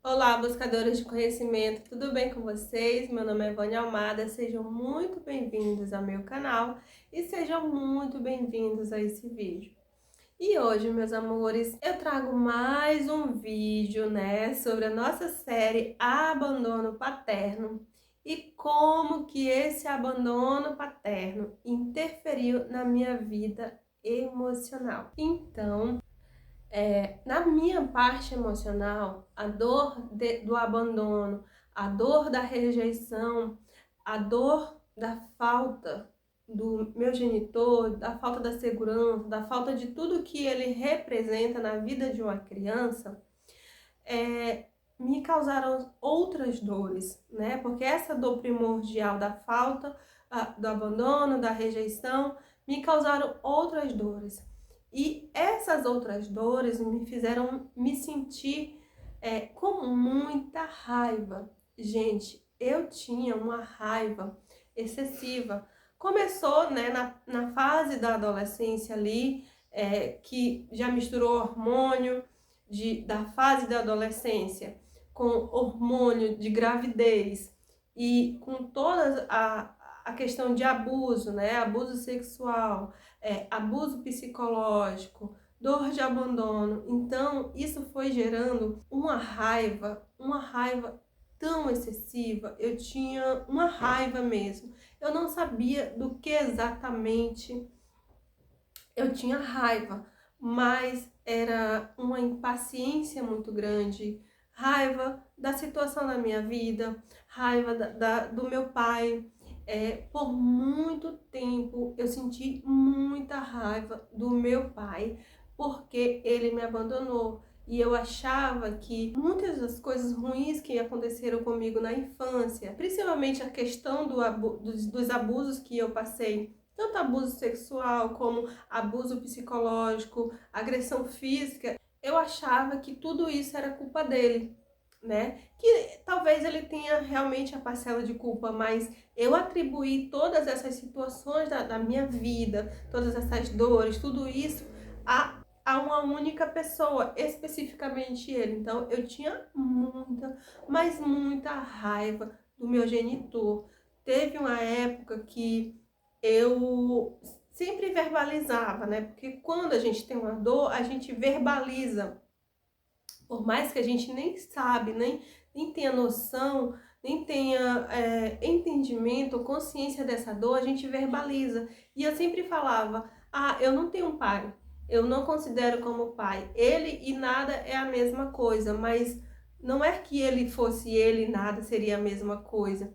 Olá, buscadores de conhecimento, tudo bem com vocês? Meu nome é Vânia Almada, sejam muito bem-vindos ao meu canal e sejam muito bem-vindos a esse vídeo. E hoje, meus amores, eu trago mais um vídeo, sobre a nossa série Abandono Paterno e como que esse abandono paterno interferiu na minha vida emocional. Então, na minha parte emocional, a dor do abandono, a dor da rejeição, a dor da falta do meu genitor, da falta da segurança, da falta de tudo que ele representa na vida de uma criança, me causaram outras dores, né? Porque essa dor primordial da falta, do abandono, da rejeição, me causaram outras dores. E essas outras dores me fizeram me sentir com muita raiva. Gente, eu tinha uma raiva excessiva. Começou, na fase da adolescência ali, que já misturou hormônio, da fase da adolescência, com hormônio de gravidez e com toda a questão de abuso, abuso sexual, abuso psicológico, dor de abandono. Então, isso foi gerando uma raiva tão excessiva. Eu tinha uma raiva mesmo. Eu não sabia do que exatamente eu tinha raiva, mas era uma impaciência muito grande, raiva da situação da minha vida, raiva do meu pai. Por muito tempo eu senti muita raiva do meu pai, porque ele me abandonou. E eu achava que muitas das coisas ruins que aconteceram comigo na infância, principalmente a questão dos abusos que eu passei, tanto abuso sexual como abuso psicológico, agressão física, eu achava que tudo isso era culpa dele, Que talvez ele tenha realmente a parcela de culpa, mas eu atribuí todas essas situações da minha vida, todas essas dores, tudo isso a uma única pessoa, especificamente ele. Então eu tinha muita, mas muita raiva do meu genitor. Teve uma época que eu sempre verbalizava, Porque quando a gente tem uma dor, a gente verbaliza. Por mais que a gente nem sabe, nem tenha noção, nem tenha entendimento ou consciência dessa dor, a gente verbaliza. E eu sempre falava, eu não tenho um pai, eu não considero como pai. Ele e nada é a mesma coisa, mas não é que ele fosse ele e nada seria a mesma coisa.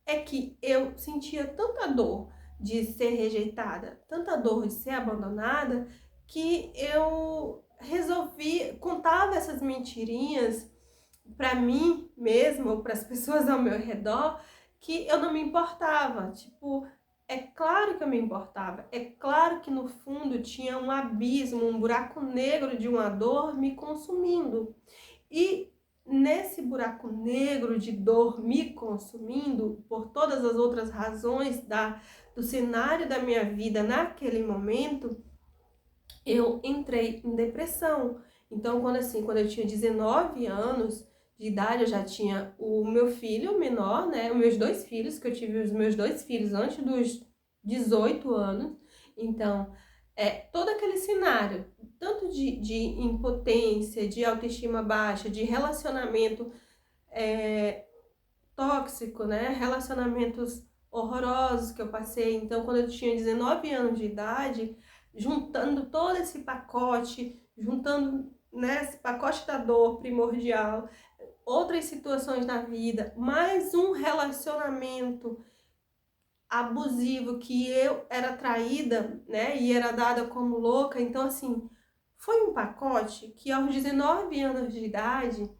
É que eu sentia tanta dor de ser rejeitada, tanta dor de ser abandonada, que eu resolvi, contava essas mentirinhas para mim mesma ou para as pessoas ao meu redor, que eu não me importava. Tipo, é claro que eu me importava, é claro que no fundo tinha um abismo, um buraco negro de uma dor me consumindo. E nesse buraco negro de dor me consumindo, por todas as outras razões do cenário da minha vida naquele momento, eu entrei em depressão. Então, quando eu tinha 19 anos de idade, eu já tinha o meu filho menor, Os meus dois filhos, que eu tive os meus dois filhos antes dos 18 anos. Então, todo aquele cenário, tanto de impotência, de autoestima baixa, de relacionamento tóxico, Relacionamentos horrorosos que eu passei. Então, quando eu tinha 19 anos de idade, juntando todo esse pacote, juntando, esse pacote da dor primordial, outras situações na vida, mais um relacionamento abusivo que eu era traída, e era dada como louca. Então, assim, foi um pacote que aos 19 anos de idade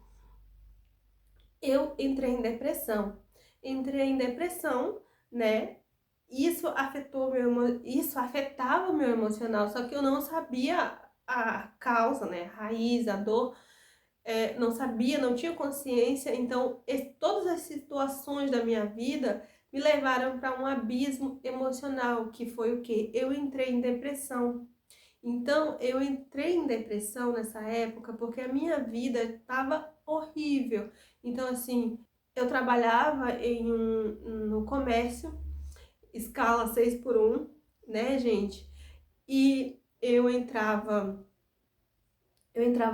eu entrei em depressão. Entrei em depressão, Isso afetava o meu emocional, só que eu não sabia a causa, a raiz, a dor, não sabia, não tinha consciência. Então, todas as situações da minha vida me levaram para um abismo emocional, que foi o quê? Eu entrei em depressão. Então, eu entrei em depressão nessa época porque a minha vida estava horrível. Então, assim, eu trabalhava no comércio, escala 6x1, né, gente? E eu entrava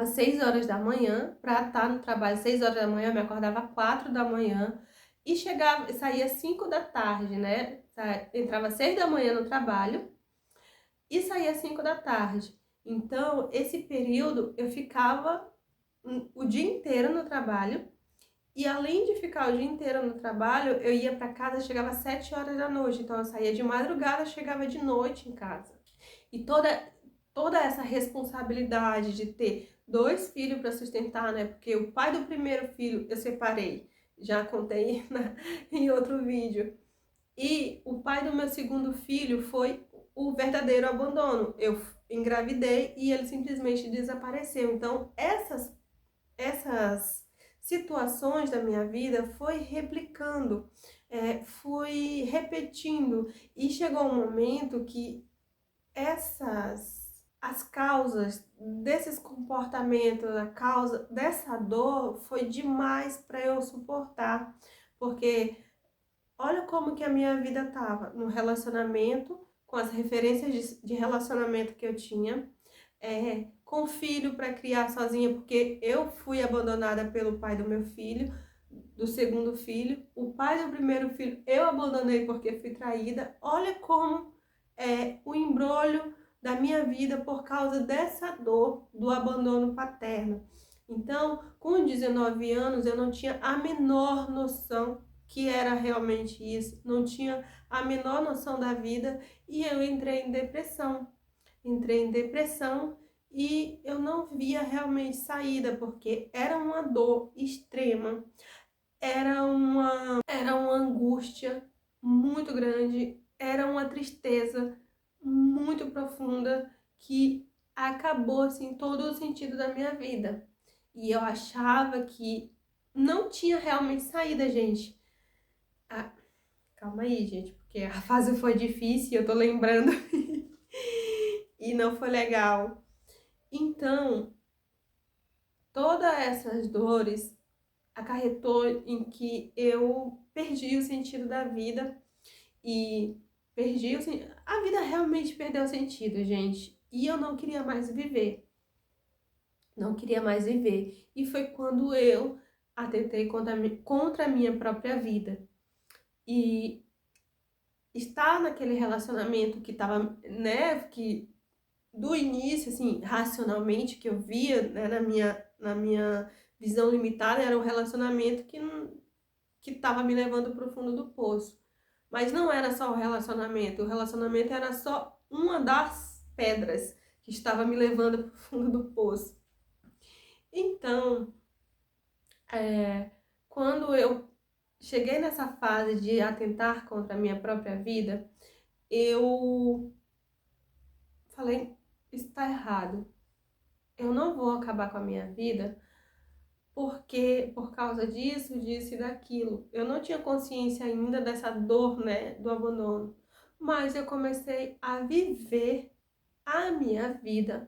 6 horas da manhã para estar no trabalho 6 horas da manhã, eu me acordava 4 da manhã e saía 5 da tarde, né? Entrava 6 da manhã no trabalho e saía 5 da tarde. Então, esse período eu ficava o dia inteiro no trabalho e além de ficar o dia inteiro no trabalho, eu ia para casa, chegava às 7 horas da noite. Então, eu saía de madrugada, chegava de noite em casa. E toda essa responsabilidade de ter 2 filhos para sustentar, né? Porque o pai do primeiro filho eu separei, já contei em outro vídeo. E o pai do meu segundo filho foi o verdadeiro abandono. Eu engravidei e ele simplesmente desapareceu. Então, essas situações da minha vida foi replicando, fui repetindo. E chegou um momento que as causas desses comportamentos, a causa dessa dor foi demais para eu suportar, porque olha como que a minha vida tava no relacionamento, com as referências de relacionamento que eu tinha, com filho para criar sozinha, porque eu fui abandonada pelo pai do meu filho, do segundo filho, o pai do primeiro filho eu abandonei porque fui traída. Olha como é o embrolho da minha vida por causa dessa dor do abandono paterno. Então, com 19 anos, eu não tinha a menor noção que era realmente isso, não tinha a menor noção da vida e eu entrei em depressão. Entrei em depressão e eu não via realmente saída, porque era uma dor extrema, era uma angústia muito grande, era uma tristeza muito profunda que acabou assim todo o sentido da minha vida. E eu achava que não tinha realmente saída, gente. Ah, calma aí, gente, porque a fase foi difícil, eu tô lembrando e não foi legal. Então, todas essas dores acarretou em que eu perdi o sentido da vida e a vida realmente perdeu o sentido, gente. E eu não queria mais viver. Não queria mais viver. E foi quando eu atentei contra a minha própria vida. E estar naquele relacionamento que tava, né, que do início, assim, racionalmente, que eu via, né, na minha visão limitada, era um relacionamento que tava me levando para o fundo do poço. Mas não era só o relacionamento era só uma das pedras que estava me levando para o fundo do poço. Então, quando eu cheguei nessa fase de atentar contra a minha própria vida, eu falei, isso está errado. Eu não vou acabar com a minha vida porque por causa disso, disso e daquilo. Eu não tinha consciência ainda dessa dor, né, do abandono. Mas eu comecei a viver a minha vida.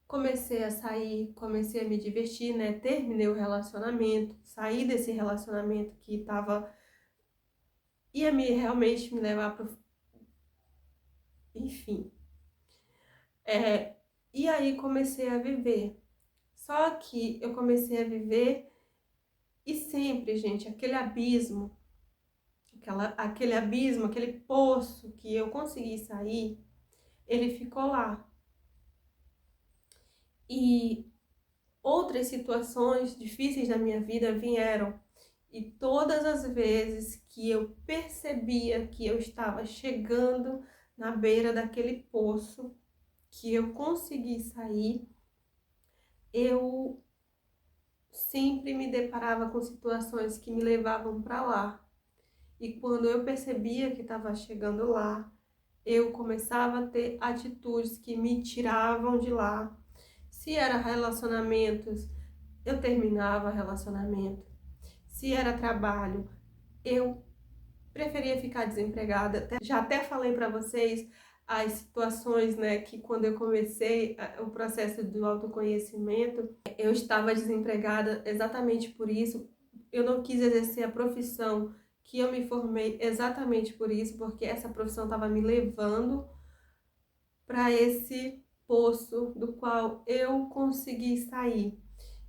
Comecei a sair, comecei a me divertir, né? Terminei o relacionamento, saí desse relacionamento que ia realmente me levar pro... Enfim. E aí comecei a viver. Só que eu comecei a viver e sempre, gente, aquele abismo, aquele poço que eu consegui sair, ele ficou lá. E outras situações difíceis na minha vida vieram. E todas as vezes que eu percebia que eu estava chegando na beira daquele poço, que eu consegui sair, eu sempre me deparava com situações que me levavam para lá. E quando eu percebia que estava chegando lá, eu começava a ter atitudes que me tiravam de lá. Se era relacionamentos, eu terminava relacionamento. Se era trabalho, eu preferia ficar desempregada. Já até falei para vocês as situações, né, que quando eu comecei o processo do autoconhecimento, eu estava desempregada exatamente por isso. Eu não quis exercer a profissão que eu me formei exatamente por isso, porque essa profissão estava me levando para esse poço do qual eu consegui sair.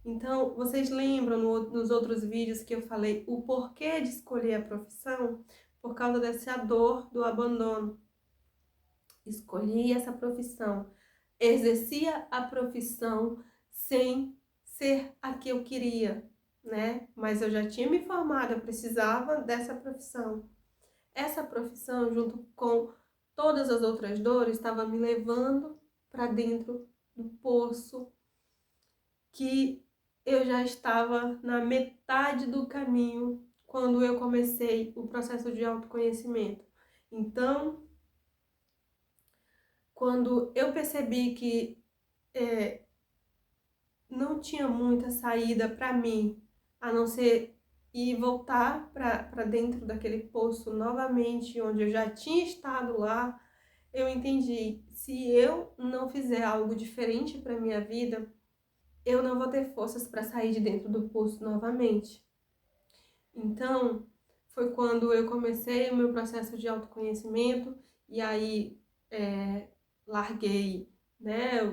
Então, vocês lembram nos outros vídeos que eu falei o porquê de escolher a profissão? Por causa dessa dor do abandono. Escolhi essa profissão, exercia a profissão sem ser a que eu queria, né? Mas eu já tinha me formado, eu precisava dessa profissão. Essa profissão, junto com todas as outras dores, estava me levando para dentro do poço que eu já estava na metade do caminho quando eu comecei o processo de autoconhecimento. Então, quando eu percebi que não tinha muita saída para mim, a não ser ir voltar para dentro daquele poço novamente, onde eu já tinha estado lá, eu entendi, se eu não fizer algo diferente para minha vida, eu não vou ter forças para sair de dentro do poço novamente. Então, foi quando eu comecei o meu processo de autoconhecimento e aí larguei, né,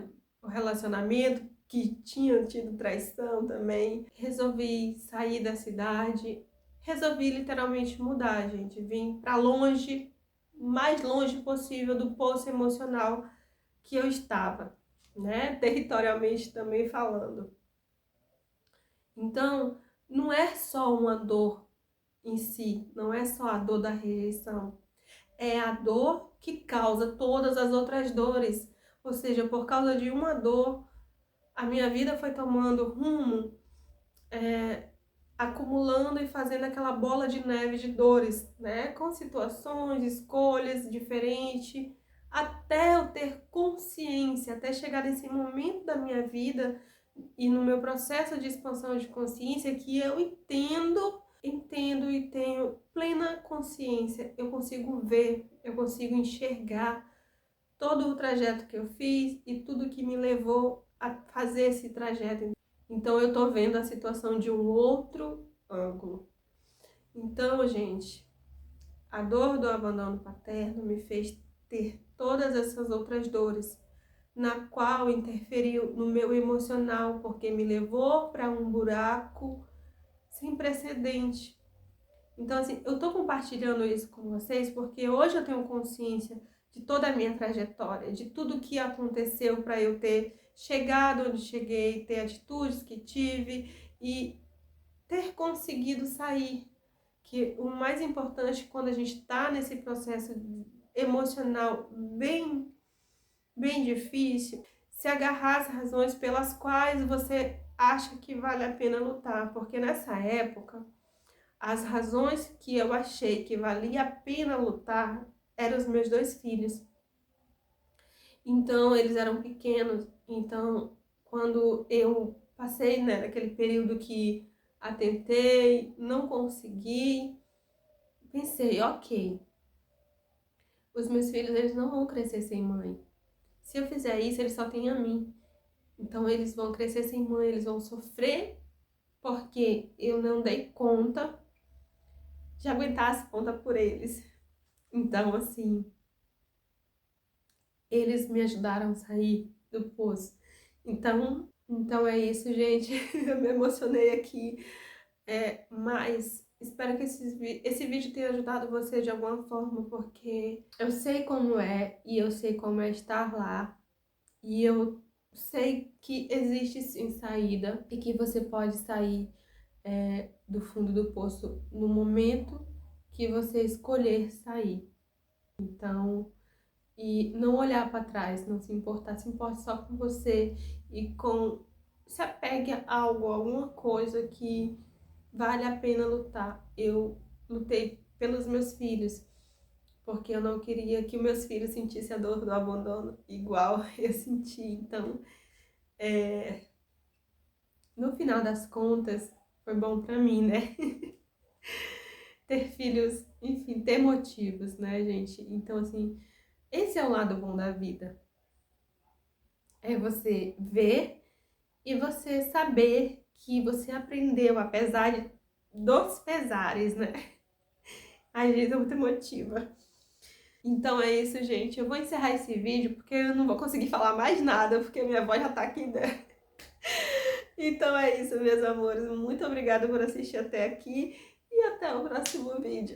o relacionamento que tinha tido traição também. Resolvi sair da cidade, resolvi literalmente mudar, gente. Vim para longe, mais longe possível do poço emocional que eu estava, né, territorialmente também falando. Então, não é só uma dor em si, não é só a dor da rejeição, é a dor que causa todas as outras dores. Ou seja, por causa de uma dor, a minha vida foi tomando rumo, acumulando e fazendo aquela bola de neve de dores, né? Com situações, escolhas diferentes, até eu ter consciência, até chegar nesse momento da minha vida e no meu processo de expansão de consciência que eu entendo e tenho plena consciência, eu consigo ver, eu consigo enxergar todo o trajeto que eu fiz e tudo que me levou a fazer esse trajeto. Então eu tô vendo a situação de um outro ângulo. Então, gente, a dor do abandono paterno me fez ter todas essas outras dores, na qual interferiu no meu emocional, porque me levou para um buraco sem precedente. Então, assim, eu tô compartilhando isso com vocês porque hoje eu tenho consciência de toda a minha trajetória, de tudo que aconteceu para eu ter chegado onde cheguei, ter atitudes que tive e ter conseguido sair. Que o mais importante quando a gente está nesse processo emocional bem difícil, se agarrar às razões pelas quais você acha que vale a pena lutar, porque nessa época as razões que eu achei que valia a pena lutar eram os meus 2 filhos. Então, eles eram pequenos. Então, quando eu passei, né, naquele período que atentei, não consegui, pensei, ok, os meus filhos, eles não vão crescer sem mãe. Se eu fizer isso, eles só têm a mim. Então, eles vão crescer sem mãe, eles vão sofrer porque eu não dei conta de aguentar as pontas por eles. Então, assim, eles me ajudaram a sair do poço. Então é isso, gente. Eu me emocionei aqui. Mas espero que esse vídeo tenha ajudado você de alguma forma, porque eu sei como é e eu sei como é estar lá. E eu sei que existe sim saída e que você pode sair do fundo do poço no momento que você escolher sair. Então, e não olhar para trás, não se importar, se importe só com você e com se apegue a algo, a alguma coisa que vale a pena lutar. Eu lutei pelos meus filhos, porque eu não queria que meus filhos sentissem a dor do abandono igual eu senti. Então, no final das contas, foi bom para mim, né? Ter filhos, enfim, ter motivos, né, gente? Então, assim, Esse é o lado bom da vida. É você ver e você saber que você aprendeu, apesar dos pesares, né? A gente é muito emotiva. Então é isso, gente. Eu vou encerrar esse vídeo porque eu não vou conseguir falar mais nada, porque minha voz já tá aqui, né? Então é isso, meus amores. Muito obrigada por assistir até aqui e até o próximo vídeo.